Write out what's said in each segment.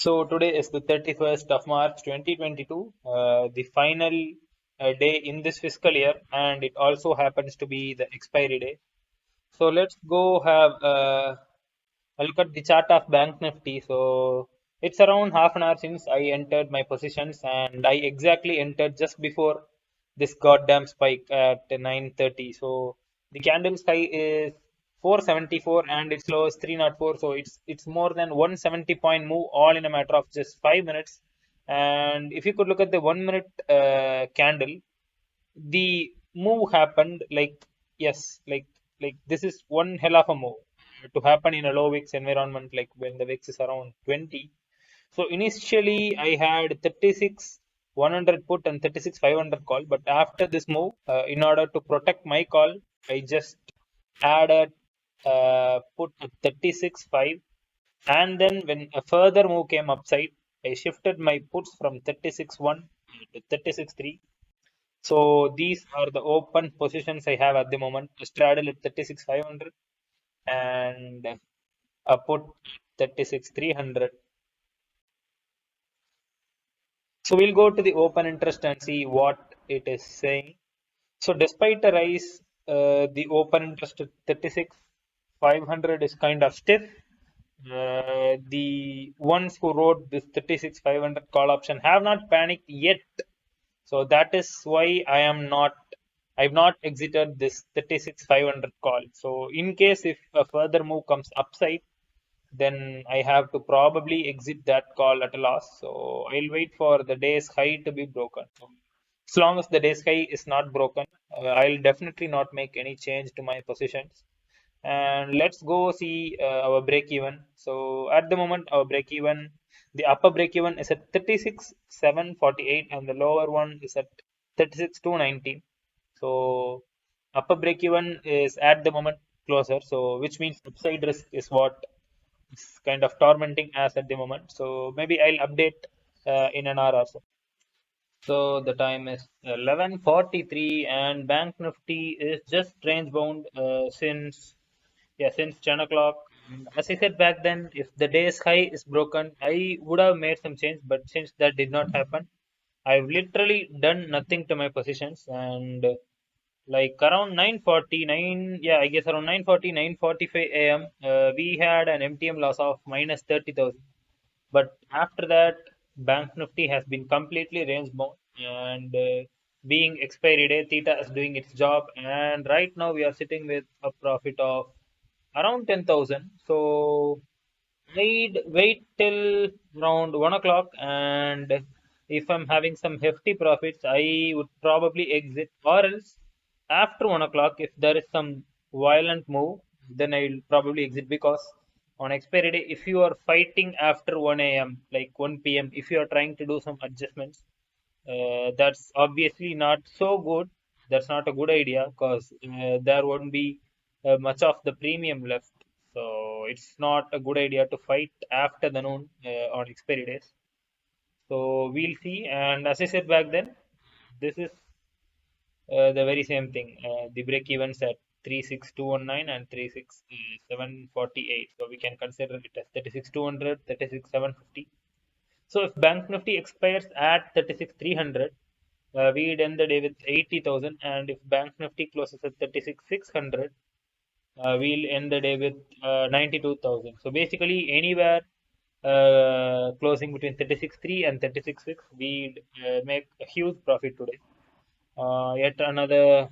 So today is the 31st of March 2022, the final day in this fiscal year, and it also happens to be the expiry day. So let's go have a look at the chart of Bank Nifty. So it's around half an hour since I entered my positions, and I exactly entered just before this goddamn spike at 9:30. So the candle's high is 474 and its low is 304. So it's more than 170 point move all in a matter of just 5 minutes. And if you could look at the 1 minute candle, the move happened like yes, like this is one hell of a move to happen in a low VIX environment, like when the VIX is around 20. So initially I had 36 100 put and 36 500 call, but after this move, in order to protect my call, I just added put at 36 5, and then when a further move came upside, I shifted my puts from 36 1 to 36 3. So these are the open positions I have at the moment. Straddle at 36 500 and put 36 300. So we'll go to the open interest and see what it is saying. So despite a rise, the open interest at 36 500 is kind of stiff. The ones who wrote this 36 500 call option have not panicked yet. So that is why I've not exited this 36 500 call. So in case if a further move comes upside, then I have to probably exit that call at a loss. So I'll wait for the day's high to be broken. So as long as the day's high is not broken, I'll definitely not make any change to my positions. And let's go see our break even. So at the moment, our break even, the upper break even is at 36 748 and the lower one is at 36 219. So upper break even is at the moment closer. So which means upside risk is what is kind of tormenting us at the moment. So maybe I'll update in an hour or so. So the time is 11:43 and Bank Nifty is just range bound since 10 o'clock. As I said back then, if the day's high is broken, I would have made some change, but since that did not happen, I've literally done nothing to my positions. And like around 9:49, yeah, I guess around 9:40, 9:45 a.m., we had an MTM loss of minus 30,000. But after that, Bank Nifty has been completely range bound, and being expiry day, theta is doing its job. And right now we are sitting with a profit of around 10,000. So I'd wait till around 1 o'clock, and if I'm having some hefty profits, I would probably exit, or else after 1 o'clock, if there is some violent move, then I'll probably exit, because on expiry day, if you are fighting after 1 a.m., like 1 p.m., if you are trying to do some adjustments, that's obviously not so good. That's not a good idea, because there won't be much of the premium left. So it's not a good idea to fight after the noon on expiry days. So we'll see. And as I said back then, this is the very same thing. The break evens at 36219 and 36748. So we can consider it as 36200, 36750. So if Bank Nifty expires at 36,300, we'd end the day with 80,000, and if Bank Nifty closes at 36,600, we'll end the day with 92,000. So basically, anywhere closing between 36.3 and 36.6, we'd make a huge profit today. Yet another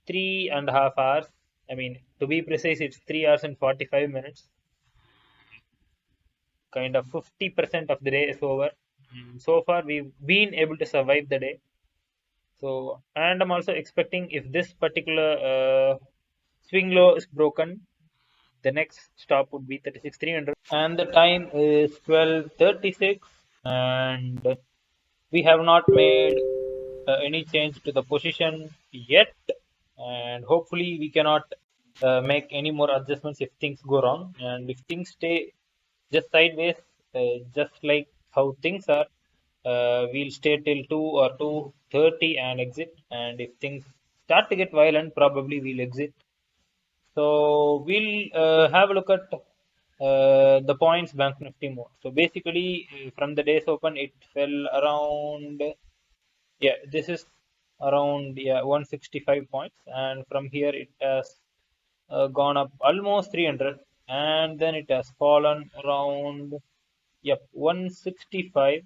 3.5 hours. I mean, to be precise, it's 3 hours and 45 minutes. Kind of 50% of the day is over. So far, we've been able to survive the day. So, and I'm also expecting, if this particular swing low is broken, the next stop would be 36,300. And the time is 12:36, and we have not made any change to the position yet. And hopefully, we cannot make any more adjustments if things go wrong. And if things stay just sideways, just like how things are, we'll stay till 2 or 2:30 and exit. And if things start to get violent, probably we'll exit. So we'll have a look at the points Bank Nifty moved. So basically, from the day's open, it fell around, yeah, this is around, yeah, 165 points, and from here it has gone up almost 300, and then it has fallen around, yep, 165.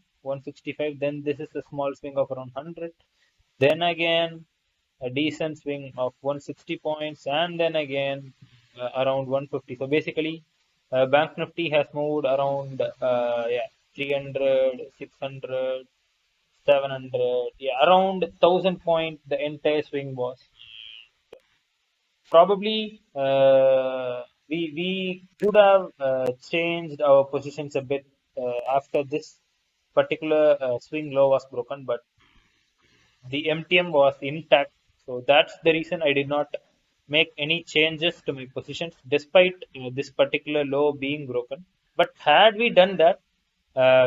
Then this is a small swing of around 100. Then again, a decent swing of 160 points, and then again around 150. So basically, Bank Nifty has moved around, yeah, 300, 600, 700, yeah, around 1000 point. The entire swing was probably we could have changed our positions a bit after this particular swing low was broken, but the MTM was intact. So that's the reason I did not make any changes to my positions despite this particular low being broken. But had we done that,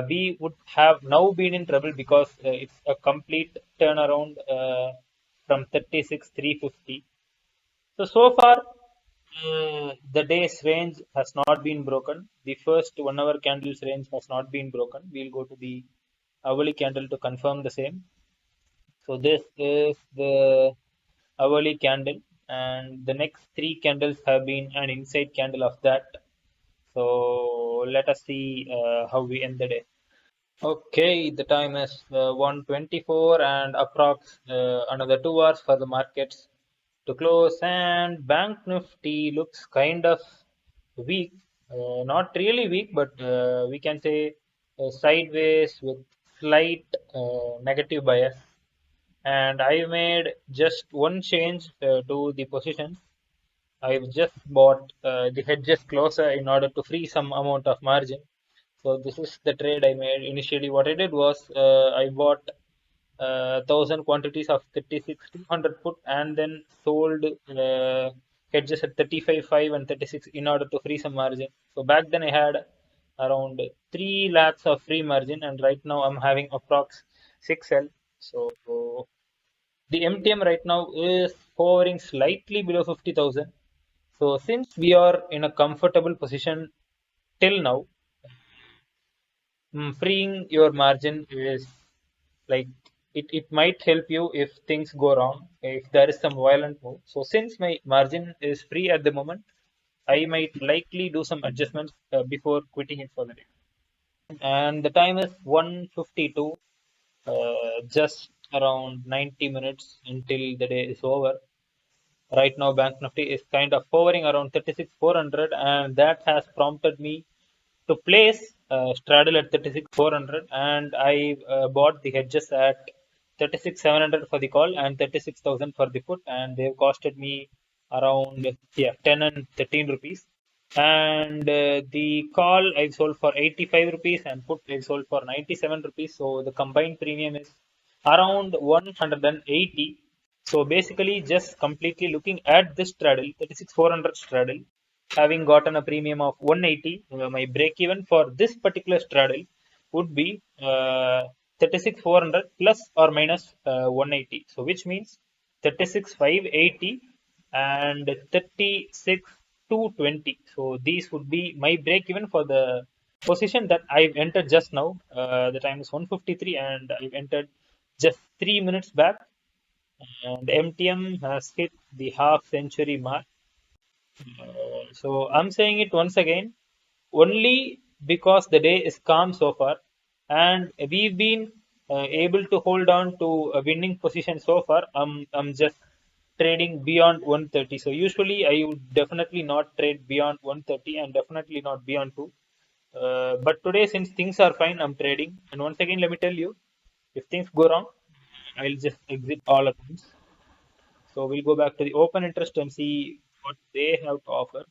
we would have now been in trouble because it's a complete turnaround from 36,350. So far, the day's range has not been broken. The first 1 hour candle's range has not been broken. We'll go to the hourly candle to confirm the same. So this is the hourly candle, and the next three candles have been an inside candle of that. So let us see how we end the day. Okay, the time is 1:24 and approx another 2 hours for the markets to close. And Bank Nifty looks kind of weak, not really weak, but we can say sideways with slight negative bias. And I made just one change to the positions. I've just bought the hedges closer in order to free some amount of margin. So this is the trade I made. Initially, what I did was I bought 1,000 quantities of 36,200 put and then sold hedges at 35.5 and 36 in order to free some margin. So back then I had around 3 lakhs of free margin, and right now I'm having approx 6L. So the MTM right now is hovering slightly below 50,000. So since we are in a comfortable position till now, freeing your margin is like it might help you if things go wrong, if there is some violent move. So since my margin is free at the moment, I might likely do some adjustments before quitting it for the day. And the time is 1:52, just around 90 minutes until the day is over. Right now, Bank Nifty is kind of hovering around 36,400, and that has prompted me to place straddle at 36,400, and I bought the hedges at 36,700 for the call and 36,000 for the put, and they've costed me around, yeah, 10 and 13 rupees. And the call I sold for 85 rupees and put I sold for 97 rupees. So the combined premium is around 180. So basically, just completely looking at this straddle, 36,400 straddle, having gotten a premium of 180, my break even for this particular straddle would be 36,400 plus or minus 180. So which means 36,580 and 36,220. So these would be my break even for the position that I've entered just now. The time is 1:53 and I've entered just 3 minutes back, and MTM has hit the half century mark. So I'm saying it once again, only because the day is calm so far, and we've been able to hold on to a winning position so far. I'm just trading beyond 130. So usually I would definitely not trade beyond 130 and definitely not beyond 2. But today, since things are fine, I'm trading. And once again, let me tell you, if things go wrong, I'll just exit all at once. So we'll go back to the open interest and see what they have to offer.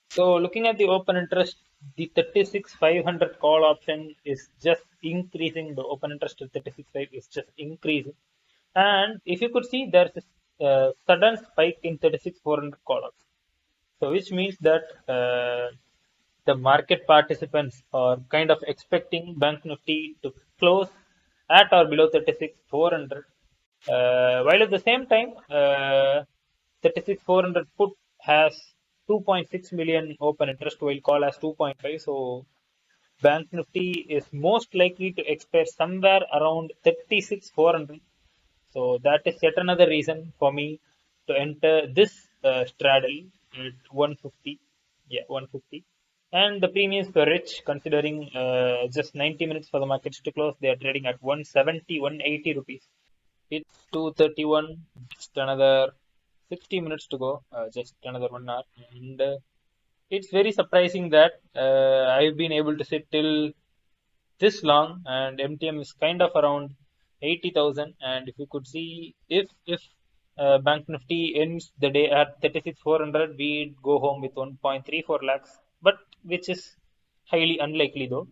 So looking at the open interest, the 36,500 call option is just increasing. The open interest to 36,500 is just increasing. And if you could see, there's a sudden spike in 36,400 call option. So which means that the market participants are kind of expecting Bank Nifty to close at or below 36,400. While at the same time, 36,400 put has 2.6 million open interest will call as 2.5. So Bank Nifty is most likely to expire somewhere around 36,400. So that is yet another reason for me to enter this straddle at 150. Yeah, 150. And the premiums were rich considering just 90 minutes for the markets to close. They are trading at 170, 180 rupees. It's 2:31. Just another 60 minutes to go. Just another 1 hour. And it's very surprising that I've been able to sit till this long, and MTM is kind of around 80,000. And if you could see, if Bank Nifty ends the day at 36,400, we'd go home with 1.34 lakhs, but which is highly unlikely though.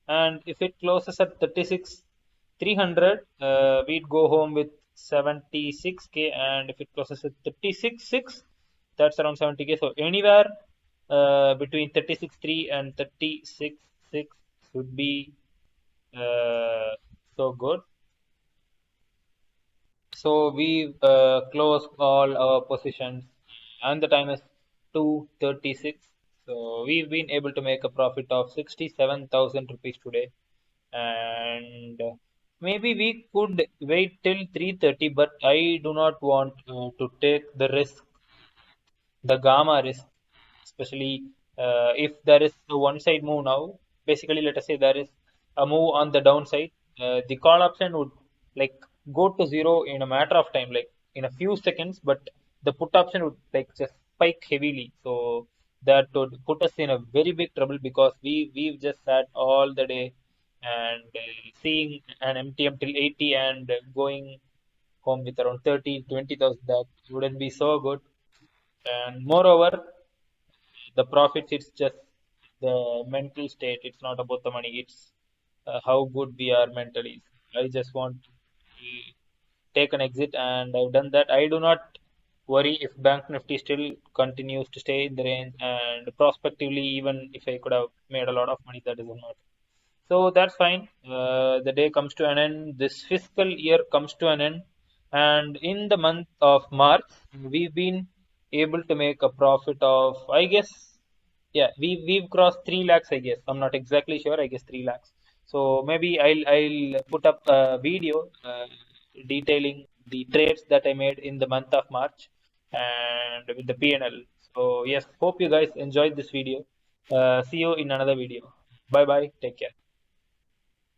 And if it closes at 36,300, we'd go home with 76k. And if it closes at 36,600, that's around 70k. So anywhere between 36,300 and 36,600 should be so good. So we close all our positions, and the time is 2:36. So we've been able to make a profit of 67,000 rupees today, and maybe we could wait till 3:30, but I do not want to take the risk, the gamma risk, especially if there is a one side move now. Basically, let us say there is a move on the downside, the call option would like go to zero in a matter of time, like in a few seconds, but the put option would like just spike heavily. So that would put us in a very big trouble because we've just sat all the day and seeing an MTM till 80 and going home with around 30, 20,000. That wouldn't be so good. And moreover, the profits, it's just the mental state. It's not about the money. It's how good we are mentally. I just want to take an exit, and I've done that. I do not worry if Bank Nifty still continues to stay in the range, and prospectively, even if I could have made a lot of money, that doesn't matter. So that's fine. The day comes to an end. This fiscal year comes to an end. And in the month of March, we've been able to make a profit of, I guess, yeah, we've crossed 3 lakhs, I guess. I'm not exactly sure. I guess 3 lakhs. So maybe I'll put up a video detailing the trades that I made in the month of March and with the P&L. So yes, hope you guys enjoyed this video. See you in another video. Bye bye. Take care.